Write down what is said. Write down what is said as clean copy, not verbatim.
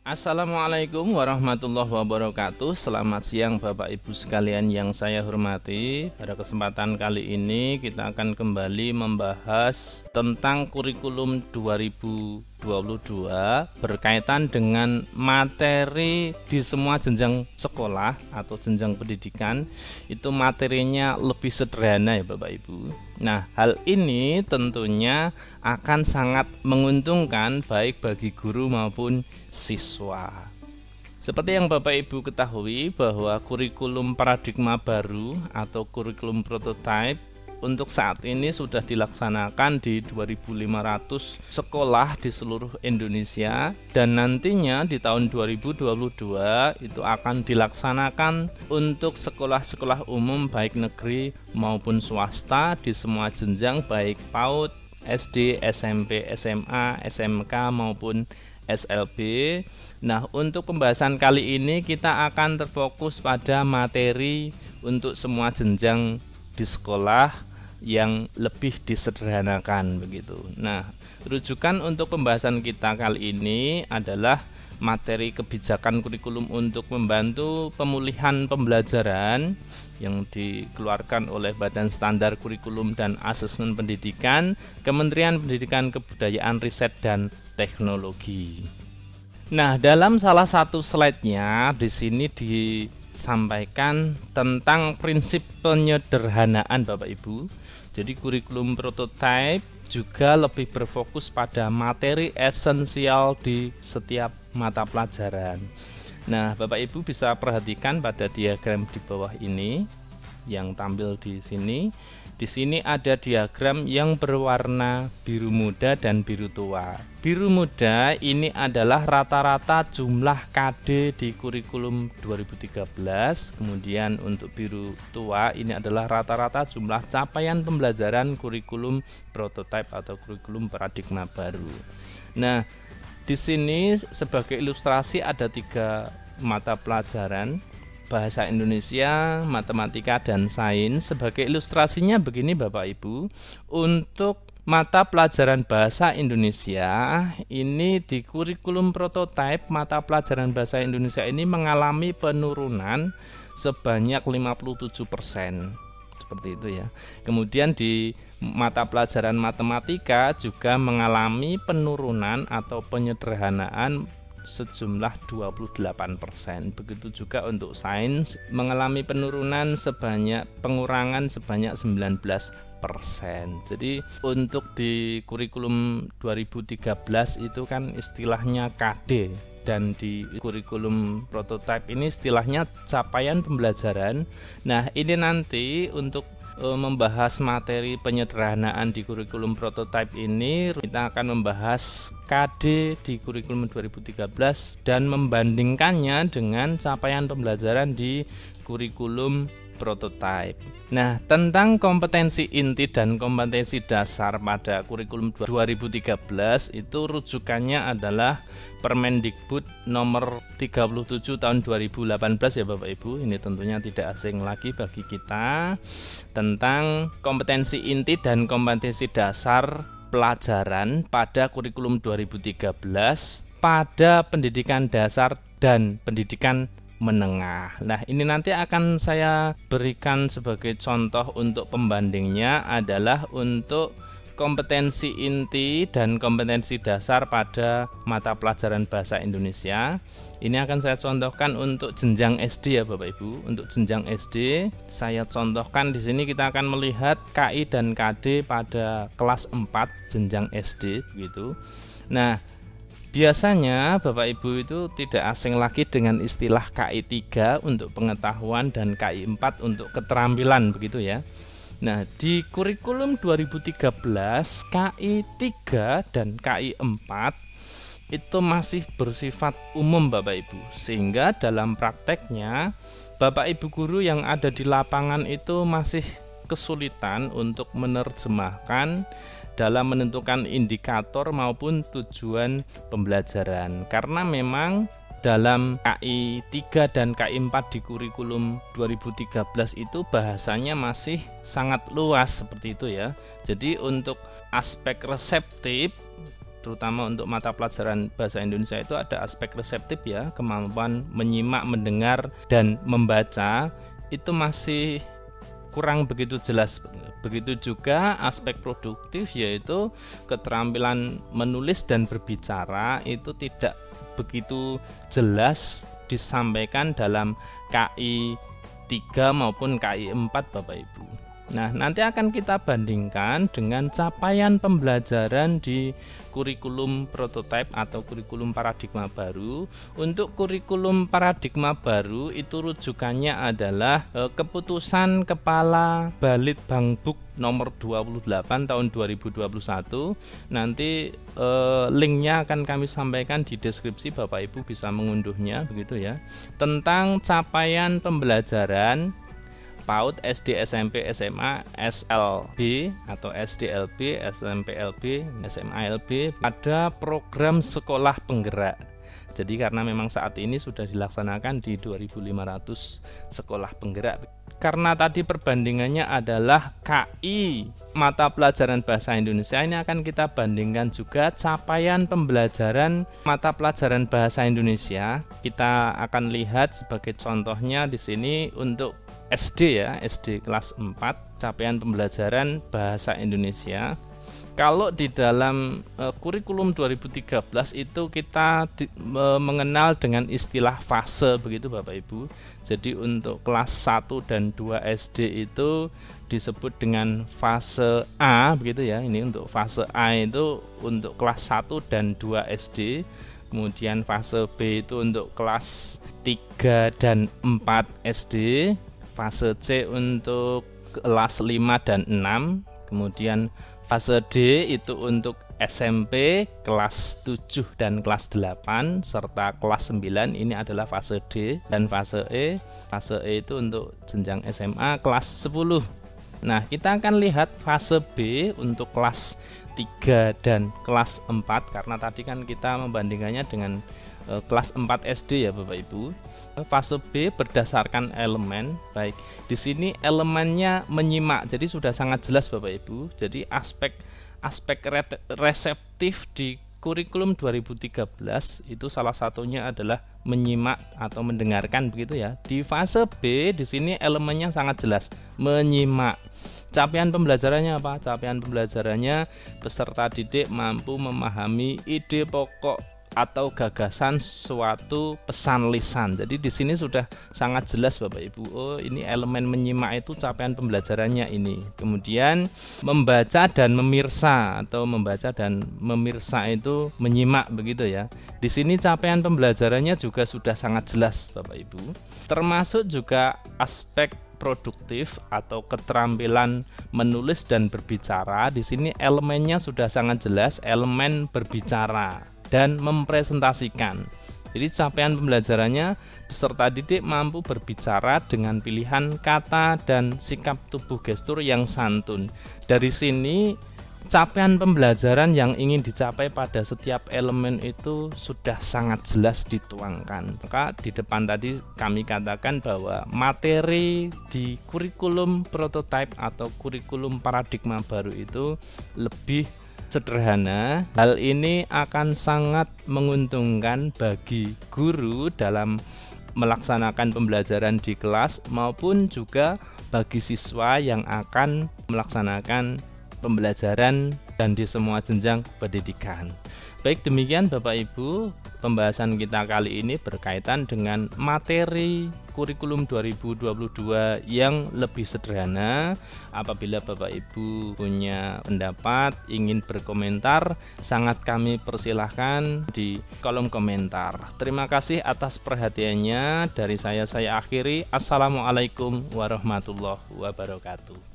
Assalamualaikum warahmatullahi wabarakatuh. Selamat siang Bapak Ibu sekalian yang saya hormati. Pada kesempatan kali ini kita akan kembali membahas tentang kurikulum 2022 berkaitan dengan materi di semua jenjang sekolah atau jenjang pendidikan. Itu materinya lebih sederhana ya Bapak Ibu. Nah, hal ini tentunya akan sangat menguntungkan baik bagi guru maupun siswa. Seperti yang Bapak Ibu ketahui bahwa kurikulum paradigma baru atau kurikulum prototype untuk saat ini sudah dilaksanakan di 2.500 sekolah di seluruh Indonesia, dan nantinya di tahun 2022 itu akan dilaksanakan untuk sekolah-sekolah umum baik negeri maupun swasta di semua jenjang baik PAUD, SD, SMP, SMA, SMK maupun SLB. Nah, untuk pembahasan kali ini kita akan terfokus pada materi untuk semua jenjang di sekolah yang lebih disederhanakan begitu. Nah, rujukan untuk pembahasan kita kali ini adalah materi kebijakan kurikulum untuk membantu pemulihan pembelajaran yang dikeluarkan oleh Badan Standar Kurikulum dan Asesmen Pendidikan, Kementerian Pendidikan, Kebudayaan, Riset, dan Teknologi. Nah, dalam salah satu slide-nya di sini disampaikan tentang prinsip penyederhanaan Bapak Ibu. Jadi kurikulum prototype juga lebih berfokus pada materi esensial di setiap mata pelajaran. Nah, Bapak Ibu bisa perhatikan pada diagram di bawah ini yang tampil di sini. Di sini ada diagram yang berwarna biru muda dan biru tua. Biru muda ini adalah rata-rata jumlah KD di kurikulum 2013. Kemudian untuk biru tua ini adalah rata-rata jumlah capaian pembelajaran kurikulum prototype atau kurikulum paradigma baru. Nah, di sini sebagai ilustrasi ada 3 mata pelajaran: Bahasa Indonesia, Matematika, dan Sains. Sebagai ilustrasinya begini Bapak Ibu, untuk mata pelajaran Bahasa Indonesia ini di kurikulum prototype mata pelajaran Bahasa Indonesia ini mengalami penurunan sebanyak 57%. Seperti itu ya. Kemudian di mata pelajaran Matematika juga mengalami penurunan atau penyederhanaan sejumlah 28%. Begitu juga untuk sains mengalami pengurangan sebanyak 19%. Jadi untuk di kurikulum 2013 itu kan istilahnya KD, dan di kurikulum prototype ini istilahnya capaian pembelajaran. Nah, ini nanti untuk membahas materi penyederhanaan di kurikulum prototype ini, kita akan membahas KD di kurikulum 2013 dan membandingkannya dengan capaian pembelajaran di kurikulum prototype. Nah, tentang kompetensi inti dan kompetensi dasar pada kurikulum 2013 itu rujukannya adalah Permendikbud nomor 37 tahun 2018 ya Bapak Ibu. Ini tentunya tidak asing lagi bagi kita, tentang kompetensi inti dan kompetensi dasar pelajaran pada kurikulum 2013 pada pendidikan dasar dan pendidikan menengah. Nah, ini nanti akan saya berikan sebagai contoh untuk pembandingnya adalah untuk kompetensi inti dan kompetensi dasar pada mata pelajaran Bahasa Indonesia. Ini akan saya contohkan untuk jenjang SD ya Bapak Ibu. Untuk jenjang SD saya contohkan di sini, kita akan melihat KI dan KD pada kelas 4 jenjang SD begitu. Nah, biasanya Bapak Ibu itu tidak asing lagi dengan istilah KI 3 untuk pengetahuan dan KI 4 untuk keterampilan begitu ya. Nah, di kurikulum 2013 KI 3 dan KI 4 itu masih bersifat umum Bapak Ibu, sehingga dalam prakteknya Bapak Ibu guru yang ada di lapangan itu masih kesulitan untuk menerjemahkan dalam menentukan indikator maupun tujuan pembelajaran, karena memang dalam KI 3 dan KI 4 di kurikulum 2013 itu bahasanya masih sangat luas seperti itu ya. Jadi untuk aspek reseptif terutama untuk mata pelajaran bahasa Indonesia itu ada aspek reseptif ya, kemampuan menyimak, mendengar, dan membaca itu masih kurang begitu jelas. Begitu juga aspek produktif, yaitu keterampilan menulis dan berbicara itu tidak begitu jelas disampaikan dalam KI 3 maupun KI 4 Bapak Ibu. Nah, nanti akan kita bandingkan dengan capaian pembelajaran di kurikulum prototipe atau kurikulum paradigma baru. Untuk kurikulum paradigma baru itu rujukannya adalah keputusan Kepala Balitbangkes nomor 28 tahun 2021. Nanti linknya akan kami sampaikan di deskripsi, Bapak Ibu bisa mengunduhnya begitu ya. Tentang capaian pembelajaran PAUD, SD, SMP, SMA, SLB atau SDLB, SMPLB, SMALB pada program sekolah penggerak. Jadi karena memang saat ini sudah dilaksanakan di 2.500 sekolah penggerak. Karena tadi perbandingannya adalah KI mata pelajaran bahasa Indonesia, ini akan kita bandingkan juga capaian pembelajaran mata pelajaran bahasa Indonesia. Kita akan lihat sebagai contohnya di sini untuk SD ya, SD kelas 4 capaian pembelajaran bahasa Indonesia. Kalau di dalam kurikulum 2013 itu kita mengenal dengan istilah fase begitu Bapak Ibu. Jadi untuk kelas 1 dan 2 SD itu disebut dengan fase A begitu ya. Ini untuk fase A itu untuk kelas 1 dan 2 SD. Kemudian fase B itu untuk kelas 3 dan 4 SD. Fase C untuk kelas 5 dan 6. Kemudian fase D itu untuk SMP kelas 7 dan kelas 8 serta kelas 9, ini adalah fase D. Dan fase E itu untuk jenjang SMA kelas 10. Nah, kita akan lihat fase B untuk kelas 3 dan kelas 4 karena tadi kan kita membandingkannya dengan kelas 4 SD ya Bapak Ibu. Fase B berdasarkan elemen, baik di sini elemennya menyimak, jadi sudah sangat jelas Bapak Ibu. Jadi aspek reseptif di kurikulum 2013 itu salah satunya adalah menyimak atau mendengarkan begitu ya. Di fase B di sini elemennya sangat jelas, menyimak. Capaian pembelajarannya apa? Capaian pembelajarannya peserta didik mampu memahami ide pokok atau gagasan suatu pesan lisan. Jadi di sini sudah sangat jelas Bapak Ibu. Oh, ini elemen menyimak itu capaian pembelajarannya ini. Kemudian membaca dan memirsa atau membaca dan memirsa itu menyimak begitu ya. Di sini capaian pembelajarannya juga sudah sangat jelas Bapak Ibu. Termasuk juga aspek produktif atau keterampilan menulis dan berbicara. Di sini elemennya sudah sangat jelas, elemen berbicara dan mempresentasikan. Jadi capaian pembelajarannya peserta didik mampu berbicara dengan pilihan kata dan sikap tubuh gestur yang santun. Dari sini capaian pembelajaran yang ingin dicapai pada setiap elemen itu sudah sangat jelas dituangkan. Maka di depan tadi kami katakan bahwa materi di kurikulum prototipe atau kurikulum paradigma baru itu lebih sederhana. Hal ini akan sangat menguntungkan bagi guru dalam melaksanakan pembelajaran di kelas maupun juga bagi siswa yang akan melaksanakan pembelajaran dan di semua jenjang pendidikan. Baik, demikian Bapak Ibu, pembahasan kita kali ini berkaitan dengan materi kurikulum 2022 yang lebih sederhana. Apabila Bapak Ibu punya pendapat, ingin berkomentar, sangat kami persilahkan di kolom komentar. Terima kasih atas perhatiannya. Dari saya akhiri. Assalamualaikum warahmatullahi wabarakatuh.